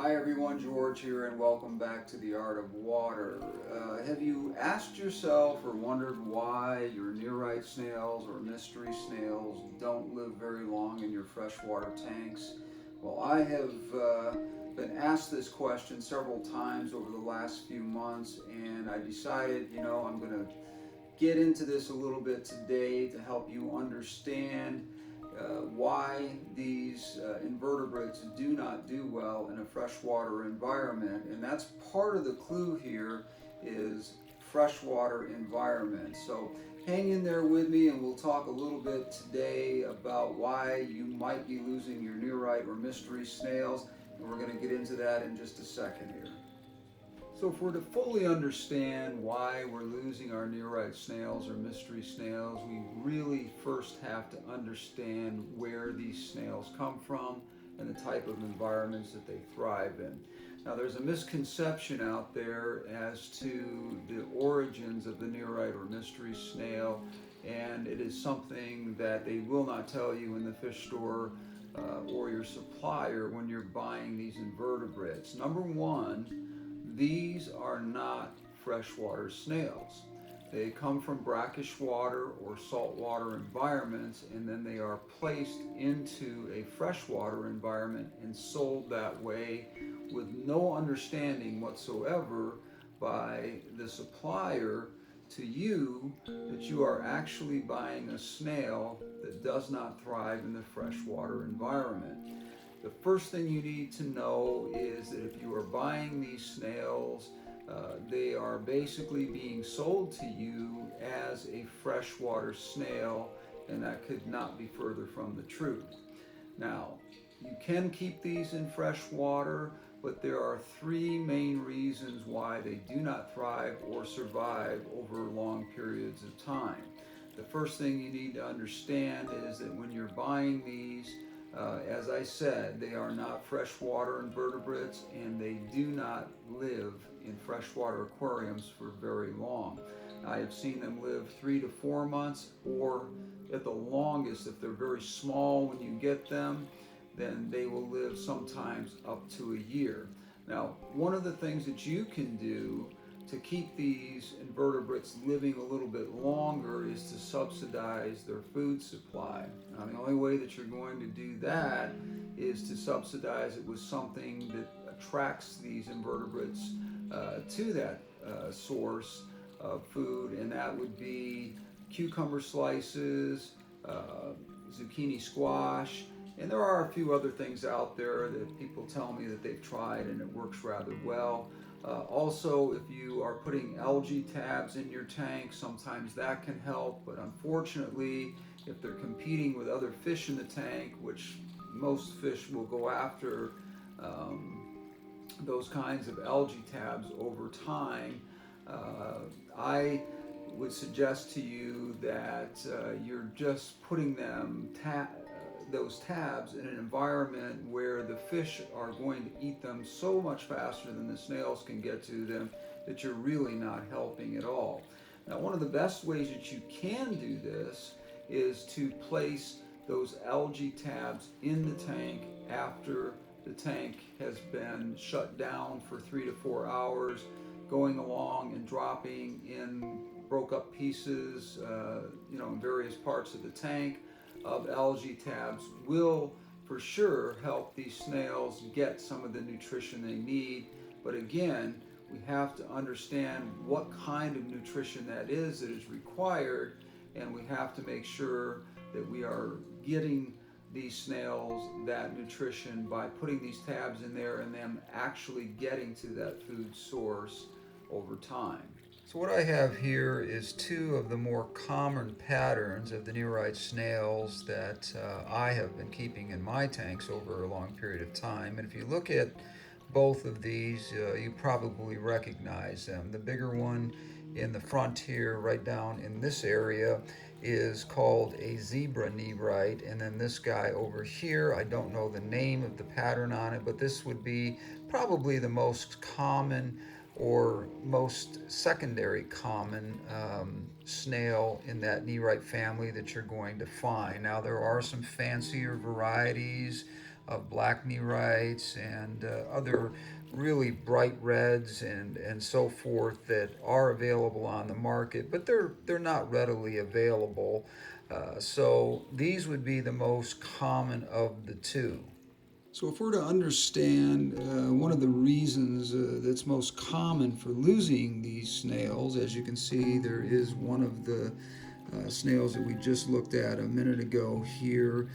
Hi everyone, George here, and welcome back to the Art of Water. Have you asked yourself or wondered why your Neurite snails or mystery snails don't live very long in your freshwater tanks? Well, I have been asked this question several times over the last few months, and I decided, I'm going to get into this a little bit today to help you understand why these invertebrates do not do well in a freshwater environment. And that's part of the clue here is freshwater environment. So hang in there with me and we'll talk a little bit today about why you might be losing your Neurite or mystery snails. And we're going to get into that in just a second here. So if we're to fully understand why we're losing our Neurite snails or mystery snails, we really first have to understand where these snails come from and the type of environments that they thrive in. Now there's a misconception out there as to the origins of the Neurite or mystery snail, and it is something that they will not tell you in the fish store or your supplier when you're buying these invertebrates. Number one, these are not freshwater snails. They come from brackish water or saltwater environments, and then they are placed into a freshwater environment and sold that way with no understanding whatsoever by the supplier to you that you are actually buying a snail that does not thrive in the freshwater environment. The first thing you need to know is that if you are buying these snails, they are basically being sold to you as a freshwater snail, and that could not be further from the truth. Now, you can keep these in fresh water, but there are three main reasons why they do not thrive or survive over long periods of time. The first thing you need to understand is that when you're buying these, as I said, they are not freshwater invertebrates and they do not live in freshwater aquariums for very long. I have seen them live 3 to 4 months, or at the longest, if they're very small when you get them, then they will live sometimes up to a year. Now, one of the things that you can do to keep these invertebrates living a little bit longer is to subsidize their food supply. Now, the only way that you're going to do that is to subsidize it with something that attracts these invertebrates to that source of food, and that would be cucumber slices, zucchini squash, and there are a few other things out there that people tell me that they've tried and it works rather well. Also, if you are putting algae tabs in your tank, sometimes that can help, but unfortunately, if they're competing with other fish in the tank, which most fish will go after those kinds of algae tabs over time, I would suggest to you that you're just putting those tabs in an environment where the fish are going to eat them so much faster than the snails can get to them that you're really not helping at all. Now, one of the best ways that you can do this is to place those algae tabs in the tank after the tank has been shut down for 3 to 4 hours, going along and dropping in broke up pieces, in various parts of the tank of algae tabs will for sure help these snails get some of the nutrition they need. But again, we have to understand what kind of nutrition that is required, and we have to make sure that we are getting these snails that nutrition by putting these tabs in there and them actually getting to that food source over time. So what I have here is two of the more common patterns of the Neurite snails that I have been keeping in my tanks over a long period of time. And if you look at both of these, you probably recognize them. The bigger one in the front here, right down in this area, is called a zebra Neurite. And then this guy over here, I don't know the name of the pattern on it, but this would be probably the most common or most secondary common snail in that Neurite family that you're going to find. Now there are some fancier varieties of black Nerites and other really bright reds and so forth that are available on the market, but they're not readily available. So these would be the most common of the two. So, if we're to understand one of the reasons that's most common for losing these snails, as you can see, there is one of the snails that we just looked at a minute ago here.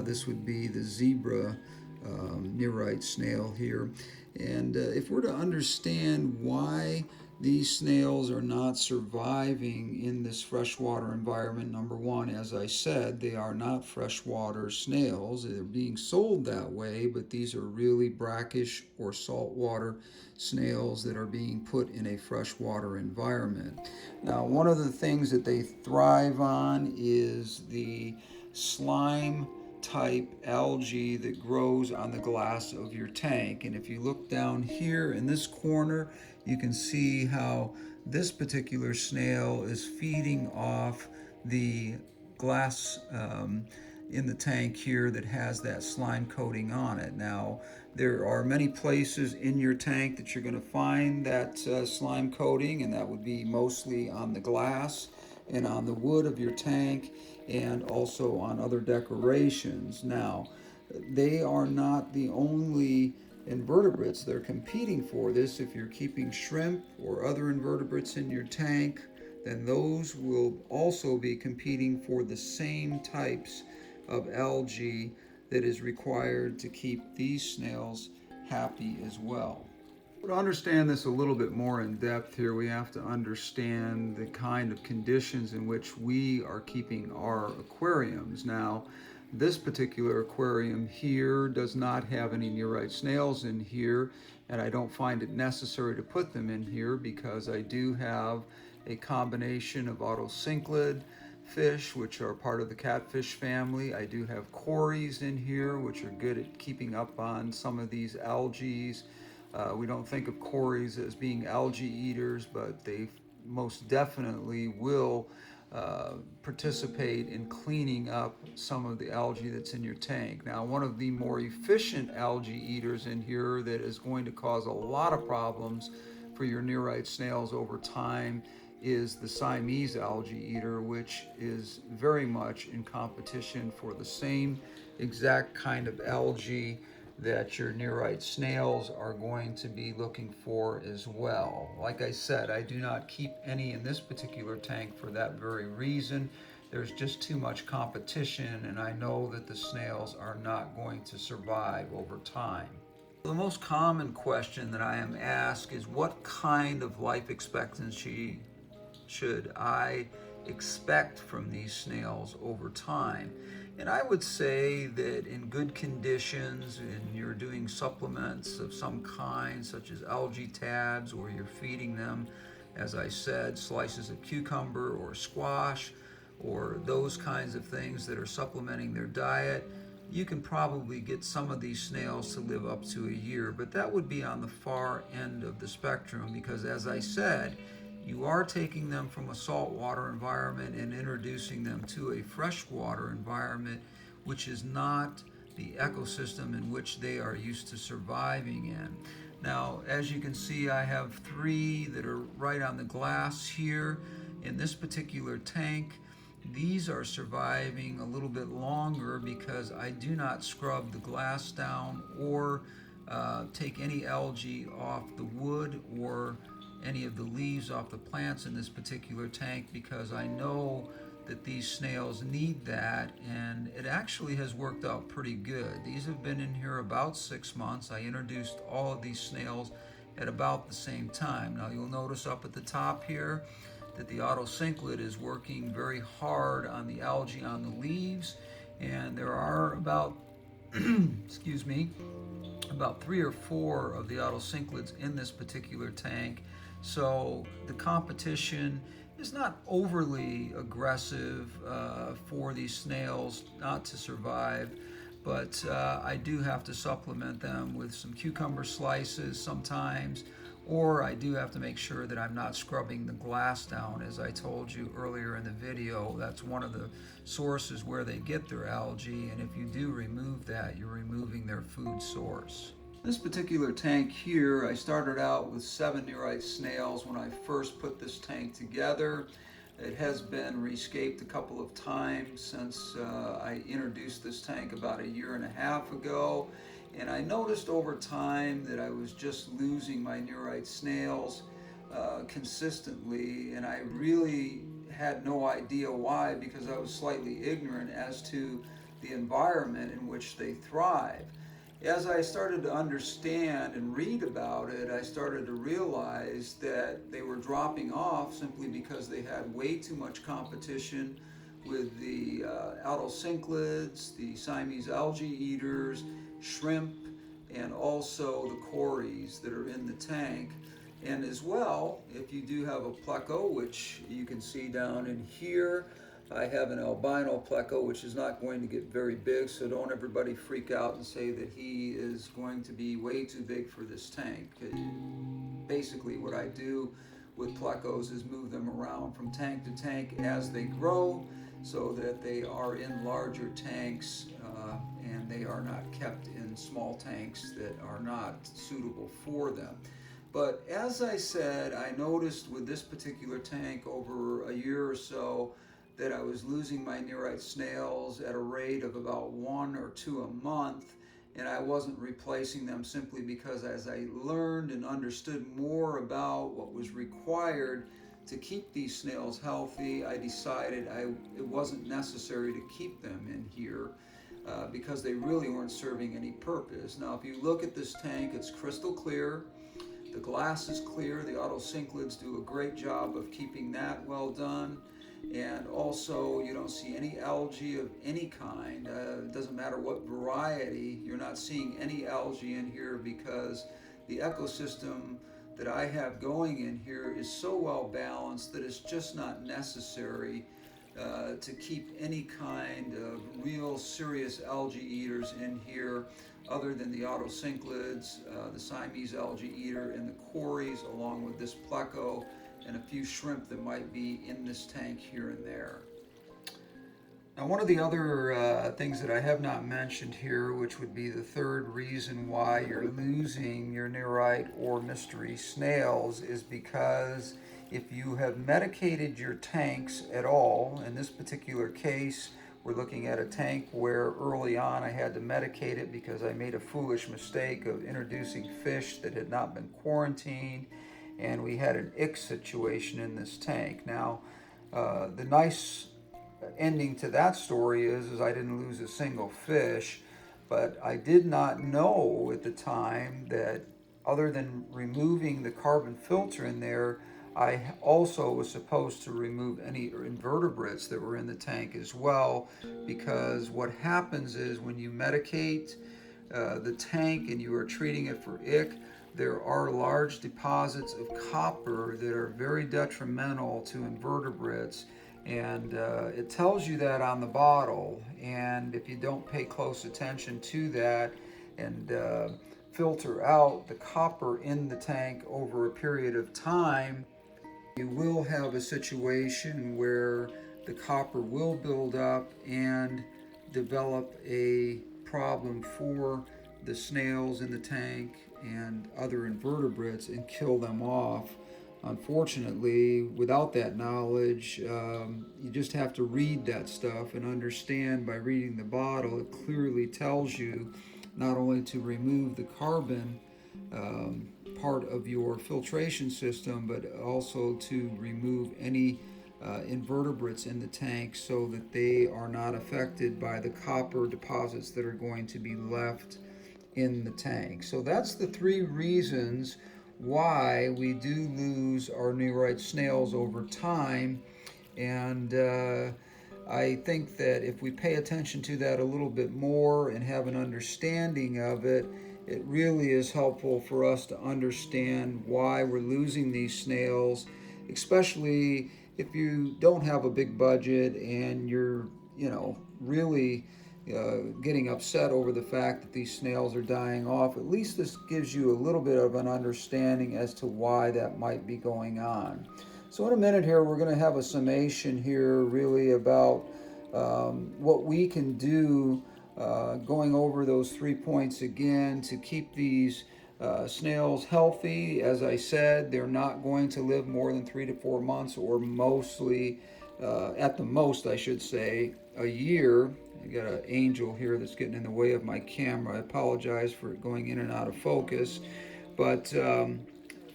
This would be the zebra Neurite snail here. And if we're to understand why these snails are not surviving in this freshwater environment, number one, as I said, they are not freshwater snails. They're being sold that way, but these are really brackish or saltwater snails that are being put in a freshwater environment. Now, one of the things that they thrive on is the slime type algae that grows on the glass of your tank. And if you look down here in this corner, you can see how this particular snail is feeding off the glass in the tank here that has that slime coating on it. Now, there are many places in your tank that you're going to find that slime coating, and that would be mostly on the glass and on the wood of your tank and also on other decorations. Now, they are not the only invertebrates that are competing for this. If you're keeping shrimp or other invertebrates in your tank, then those will also be competing for the same types of algae that is required to keep these snails happy as well. To understand this a little bit more in depth here, we have to understand the kind of conditions in which we are keeping our aquariums. Now, this particular aquarium here does not have any Neurite snails in here, and I don't find it necessary to put them in here because I do have a combination of autocinklid fish, which are part of the catfish family. I do have cories in here, which are good at keeping up on some of these algae. We don't think of cories as being algae eaters, but they most definitely will participate in cleaning up some of the algae that's in your tank. Now, one of the more efficient algae eaters in here that is going to cause a lot of problems for your Neurite snails over time is the Siamese algae eater, which is very much in competition for the same exact kind of algae that your Neurite snails are going to be looking for as well. Like I said, I do not keep any in this particular tank for that very reason. There's just too much competition, and I know that the snails are not going to survive over time. The most common question that I am asked is, what kind of life expectancy should I expect from these snails over time? And I would say that in good conditions and you're doing supplements of some kind, such as algae tabs, or you're feeding them, as I said, slices of cucumber or squash, or those kinds of things that are supplementing their diet, you can probably get some of these snails to live up to a year. But that would be on the far end of the spectrum because, as I said, you are taking them from a saltwater environment and introducing them to a freshwater environment, which is not the ecosystem in which they are used to surviving in. Now, as you can see, I have 3 that are right on the glass here in this particular tank. These are surviving a little bit longer because I do not scrub the glass down or take any algae off the wood or any of the leaves off the plants in this particular tank, because I know that these snails need that, and it actually has worked out pretty good. These have been in here about 6 months. I introduced all of these snails at about the same time. Now you'll notice up at the top here that the autocinklid is working very hard on the algae on the leaves, and there are about excuse me, about 3 or 4 of the autocinklids in this particular tank. So the competition is not overly aggressive for these snails not to survive, but I do have to supplement them with some cucumber slices sometimes, or I do have to make sure that I'm not scrubbing the glass down. As I told you earlier in the video, that's one of the sources where they get their algae, and if you do remove that, you're removing their food source. This particular tank here, I started out with 7 Neurite snails when I first put this tank together. It has been rescaped a couple of times since I introduced this tank about 1.5 years ago. And I noticed over time that I was just losing my Neurite snails consistently, and I really had no idea why, because I was slightly ignorant as to the environment in which they thrive. As I started to understand and read about it, I started to realize that they were dropping off simply because they had way too much competition with the autocinclids, the Siamese algae eaters, shrimp, and also the cories that are in the tank. And as well, if you do have a pleco, which you can see down in here, I have an albino pleco, which is not going to get very big, so don't everybody freak out and say that he is going to be way too big for this tank. Basically what I do with plecos is move them around from tank to tank as they grow, so that they are in larger tanks and they are not kept in small tanks that are not suitable for them. But as I said, I noticed with this particular tank over 1 year or so that I was losing my Neurite snails at a rate of about 1 or 2 a month, and I wasn't replacing them simply because as I learned and understood more about what was required to keep these snails healthy, I decided it wasn't necessary to keep them in here because they really weren't serving any purpose. Now, if you look at this tank, it's crystal clear. The glass is clear. The autocinclids do a great job of keeping that well done. And also, you don't see any algae of any kind. It doesn't matter what variety. You're not seeing any algae in here because the ecosystem that I have going in here is so well balanced that it's just not necessary to keep any kind of real serious algae eaters in here other than the autocinclids, the Siamese algae eater, and the cories, along with this pleco and a few shrimp that might be in this tank here and there. Now, one of the other things that I have not mentioned here, which would be the third reason why you're losing your Neurite or mystery snails, is because if you have medicated your tanks at all, in this particular case, we're looking at a tank where early on I had to medicate it because I made a foolish mistake of introducing fish that had not been quarantined, and we had an ick situation in this tank. Now, the nice ending to that story is I didn't lose a single fish, but I did not know at the time that other than removing the carbon filter in there, I also was supposed to remove any invertebrates that were in the tank as well, because what happens is when you medicate the tank and you are treating it for ick, there are large deposits of copper that are very detrimental to invertebrates, and it tells you that on the bottle. And if you don't pay close attention to that and filter out the copper in the tank over a period of time, you will have a situation where the copper will build up and develop a problem for the snails in the tank and other invertebrates and kill them off. Unfortunately, without that knowledge, you just have to read that stuff and understand by reading the bottle. It clearly tells you not only to remove the carbon part of your filtration system, but also to remove any invertebrates in the tank so that they are not affected by the copper deposits that are going to be left in the tank. So that's the 3 reasons why we do lose our Neurite snails over time. And I think that if we pay attention to that a little bit more and have an understanding of it, it really is helpful for us to understand why we're losing these snails, especially if you don't have a big budget and you're, really getting upset over the fact that these snails are dying off. At least this gives you a little bit of an understanding as to why that might be going on. So in a minute here, we're going to have a summation here really about what we can do, going over those 3 points again to keep these snails healthy. As I said, they're not going to live more than 3 to 4 months, or mostly, at the most, I should say, a year. I got an angel here that's getting in the way of my camera. I apologize for it going in and out of focus. But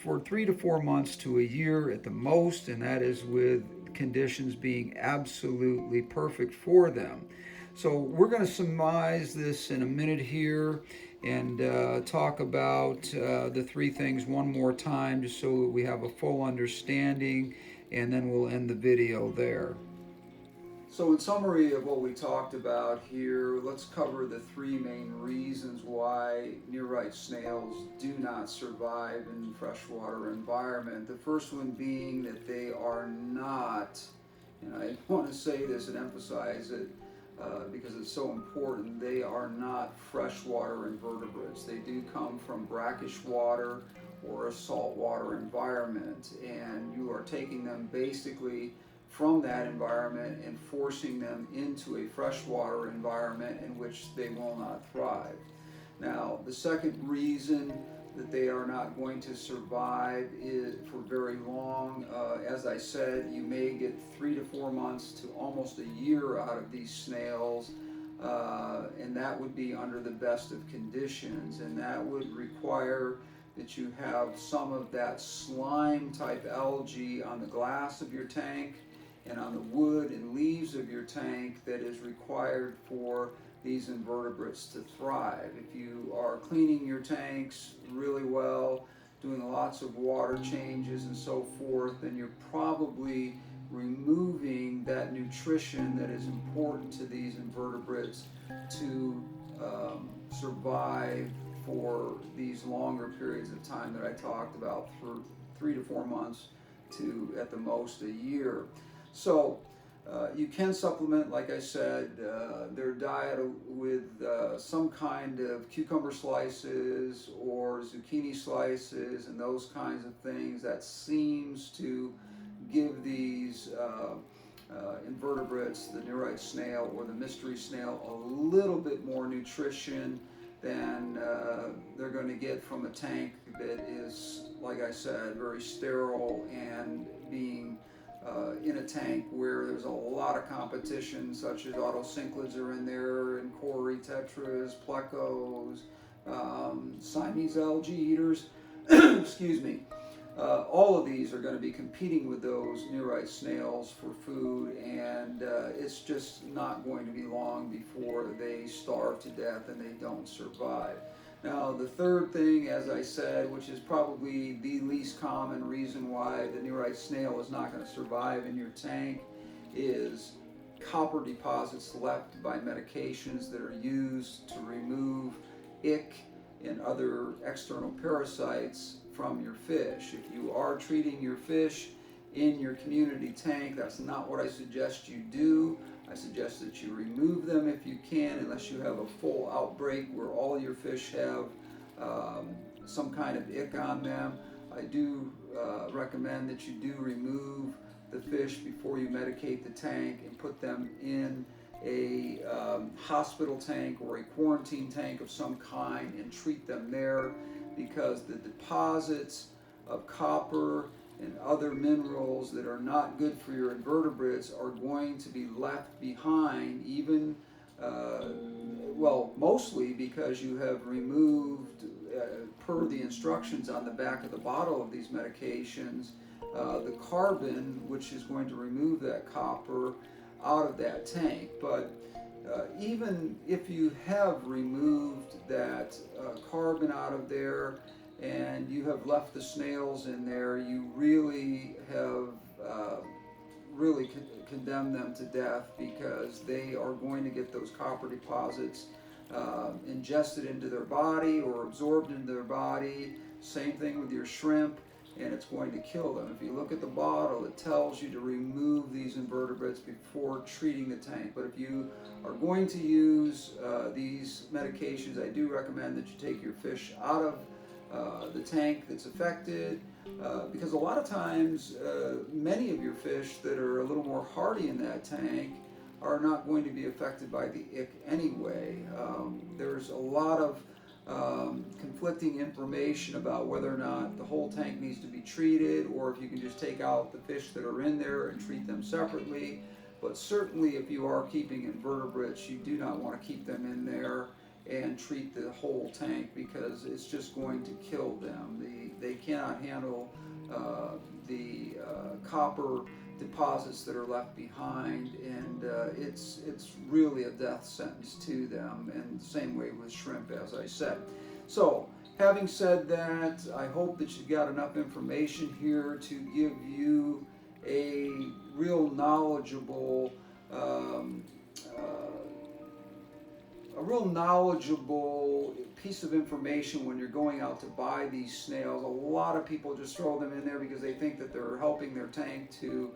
for 3 to 4 months to a year at the most, and that is with conditions being absolutely perfect for them. So we're going to surmise this in a minute here and talk about the 3 things one more time, just so that we have a full understanding, and then we'll end the video there. So in summary of what we talked about here, let's cover the 3 main reasons why Neurite snails do not survive in freshwater environment. The first one being that they are not, and I want to say this and emphasize it because it's so important, they are not freshwater invertebrates. They do come from brackish water or a saltwater environment, and you are taking them basically from that environment and forcing them into a freshwater environment in which they will not thrive. Now, the second reason that they are not going to survive is for very long. As I said, you may get 3 to 4 months to almost a year out of these snails, and that would be under the best of conditions, and that would require that you have some of that slime type algae on the glass of your tank and on the wood and leaves of your tank that is required for these invertebrates to thrive. If you are cleaning your tanks really well, doing lots of water changes and so forth, then you're probably removing that nutrition that is important to these invertebrates to survive for these longer periods of time that I talked about, for 3 to 4 months to at the most a year. So you can supplement, like I said, their diet with some kind of cucumber slices or zucchini slices and those kinds of things. That seems to give these invertebrates, the Neurite snail or the mystery snail, a little bit more nutrition than they're going to get from a tank that is, like I said, very sterile and being in a tank where there's a lot of competition, such as autocinclids are in there, and Cory tetras, plecos, Siamese algae eaters, excuse me. All of these are going to be competing with those Neurite snails for food, and it's just not going to be long before they starve to death and they don't survive. Now, the third thing, as I said, which is probably the least common reason why the Neurite snail is not going to survive in your tank, is copper deposits left by medications that are used to remove ick and other external parasites from your fish. If you are treating your fish in your community tank, that's not what I suggest you do. I suggest that you remove them if you can, unless you have a full outbreak where all your fish have some kind of ick on them. I do recommend that you do remove the fish before you medicate the tank and put them in a hospital tank or a quarantine tank of some kind and treat them there, because the deposits of copper and other minerals that are not good for your invertebrates are going to be left behind, even, well, mostly because you have removed, per the instructions on the back of the bottle of these medications, the carbon, which is going to remove that copper out of that tank. But even if you have removed that carbon out of there and you have left the snails in there, you really have really condemned them to death, because they are going to get those copper deposits ingested into their body or absorbed into their body. Same thing with your shrimp and it's going to kill them. If you look at the bottle, it tells you to remove these invertebrates before treating the tank. But if you are going to use these medications, I do recommend that you take your fish out of the tank that's affected, because a lot of times many of your fish that are a little more hardy in that tank are not going to be affected by the ick anyway. There's a lot of conflicting information about whether or not the whole tank needs to be treated, or if you can just take out the fish that are in there and treat them separately. But certainly if you are keeping invertebrates, you do not want to keep them in there and treat the whole tank, because it's just going to kill them. They cannot handle the copper deposits that are left behind, and it's really a death sentence to them, and the same way with shrimp, as I said. So having said that, I hope that you got enough information here to give you a real knowledgeable piece of information when you're going out to buy these snails. A lot of people just throw them in there because they think that they're helping their tank to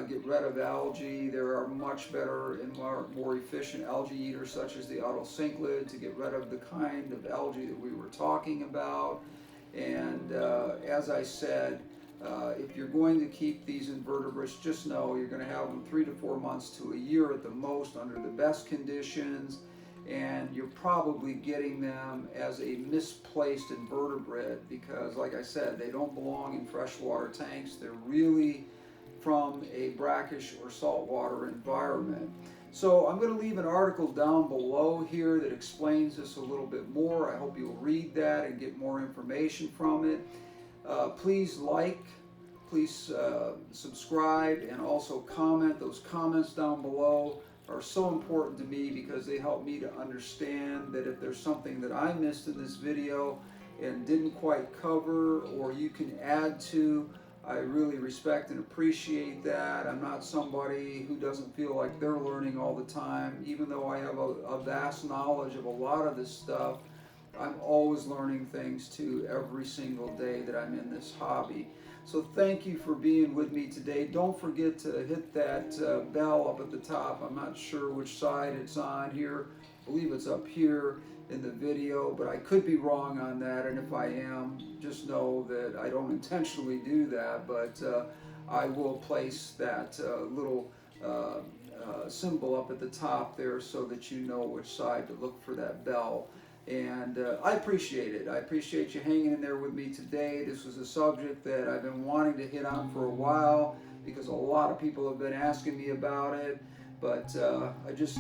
get rid of algae. There are much better and more efficient algae eaters, such as the autocinklid, to get rid of the kind of algae that we were talking about. And as I said, if you're going to keep these invertebrates, just know you're going to have them 3 to 4 months to a year at the most under the best conditions, and you're probably getting them as a misplaced invertebrate, because like I said, they don't belong in freshwater tanks. They're really from a brackish or saltwater environment. So I'm going to leave an article down below here that explains this a little bit more. I hope you'll read that and get more information from it. Please like, please subscribe, and also comment. Those comments down below are so important to me because they help me to understand that if there's something that I missed in this video and didn't quite cover, or you can add to, I really respect and appreciate that. I'm not somebody who doesn't feel like they're learning all the time. Even though I have a vast knowledge of a lot of this stuff, I'm always learning things too every single day that I'm in this hobby. So thank you for being with me today. Don't forget to hit that bell up at the top. I'm not sure which side it's on here. I believe it's up here in the video, but I could be wrong on that, and if I am, just know that I don't intentionally do that, but I will place that little symbol up at the top there so that you know which side to look for that bell. And I appreciate it. I appreciate you hanging in there with me today. This was a subject that I've been wanting to hit on for a while because a lot of people have been asking me about it, but I just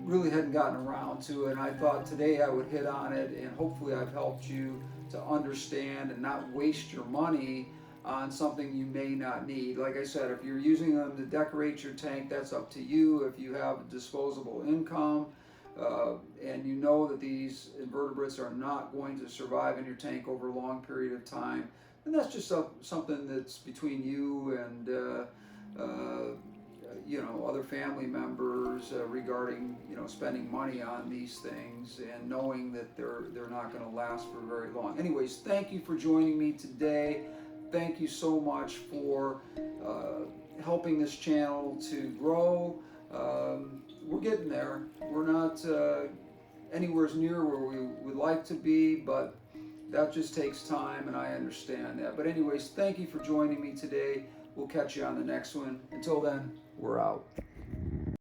really hadn't gotten around to it, and I thought today I would hit on it, and hopefully I've helped you to understand and not waste your money on something you may not need. Like I said, if you're using them to decorate your tank, that's up to you. If you have disposable income, and you know that these invertebrates are not going to survive in your tank over a long period of time, then that's just something that's between you and you know, other family members regarding, you know, spending money on these things and knowing that they're not going to last for very long. Anyways, thank you for joining me today. Thank you so much for helping this channel to grow. We're getting there. We're not anywhere near where we would like to be, but that just takes time, and I understand that. But anyways, thank you for joining me today. We'll catch you on the next one. Until then, we're out.